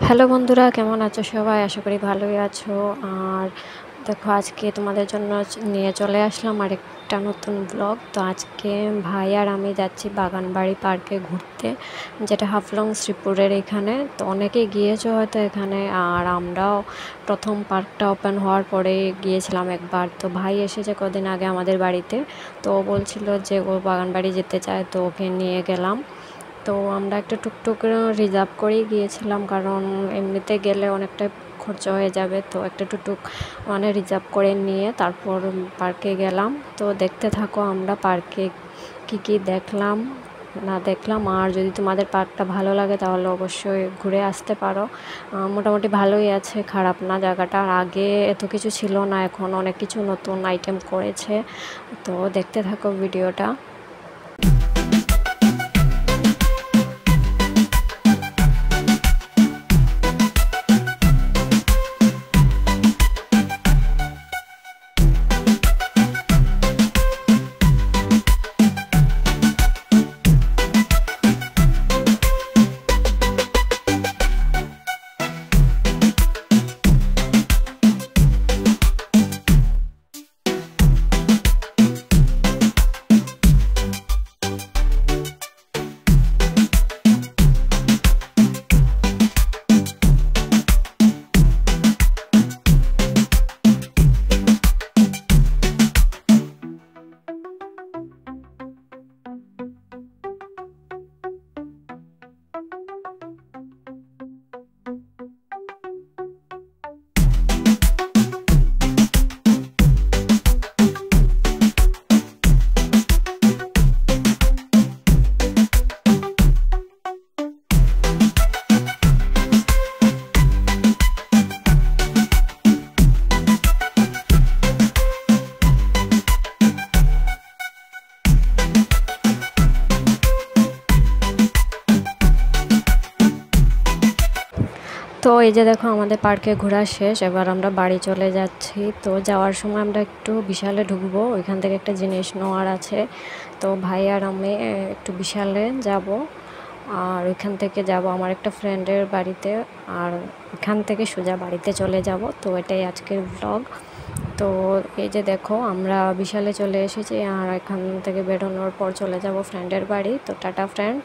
Hello বন্ধুরা, কেমন আছো সবাই? আশা করি ভালোই আছো। আর দেখো, আজকে তোমাদের জন্য নিয়ে চলে আসলাম আরেকটা নতুন ব্লগ। তো আজকে ভাই আর আমি যাচ্ছি বাগানবাড়ি পার্কে ঘুরতে, যেটা হাফলং শ্রীপুরের এখানে। তো অনেকেই গিয়েছো হয়তো এখানে, আর আমরাও প্রথম পার্কটা ওপেন হওয়ার পরে গিয়েছিলাম একবার। তো ভাই এসেছে কদিন আগে আমাদের বাড়িতে, তো ও বলছিল যে ও বাগানবাড়ি যেতে চায়, তো ওকে নিয়ে গেলাম। তো আমরা একটা টুকটুক রিজার্ভ করেই গিয়েছিলাম, কারণ এমনিতে গেলে অনেকটা খরচা হয়ে যাবে। তো একটা টুকটুক মানে রিজার্ভ করে নিয়ে তারপর পার্কে গেলাম। তো দেখতে থাকো আমরা পার্কে কি দেখলাম না দেখলাম। আর যদি তোমাদের পার্কটা ভালো লাগে তাহলে অবশ্যই ঘুরে আসতে পারো। মোটামুটি ভালোই আছে, খারাপ না জায়গাটা। আর আগে এত কিছু ছিল না, এখন অনেক কিছু নতুন আইটেম করেছে। তো দেখতে থাকো ভিডিওটা। তো এই যে দেখো, আমাদের পার্কে ঘোরা শেষ, এবার আমরা বাড়ি চলে যাচ্ছি। তো যাওয়ার সময় আমরা একটু বিশালে ঢুকবো, ওইখান থেকে একটা জিনিস নেওয়ার আছে। তো ভাই আর আমি একটু বিশালে যাব, আর ওইখান থেকে যাব আমার একটা ফ্রেন্ডের বাড়িতে, আর ওইখান থেকে সোজা বাড়িতে চলে যাব। তো এটাই আজকের ব্লগ। তো এই যে দেখো, আমরা বিশালে চলে এসেছি, আর এখান থেকে বেরোনোর পর চলে যাব ফ্রেন্ডের বাড়ি। তো টাটা ফ্রেন্ড।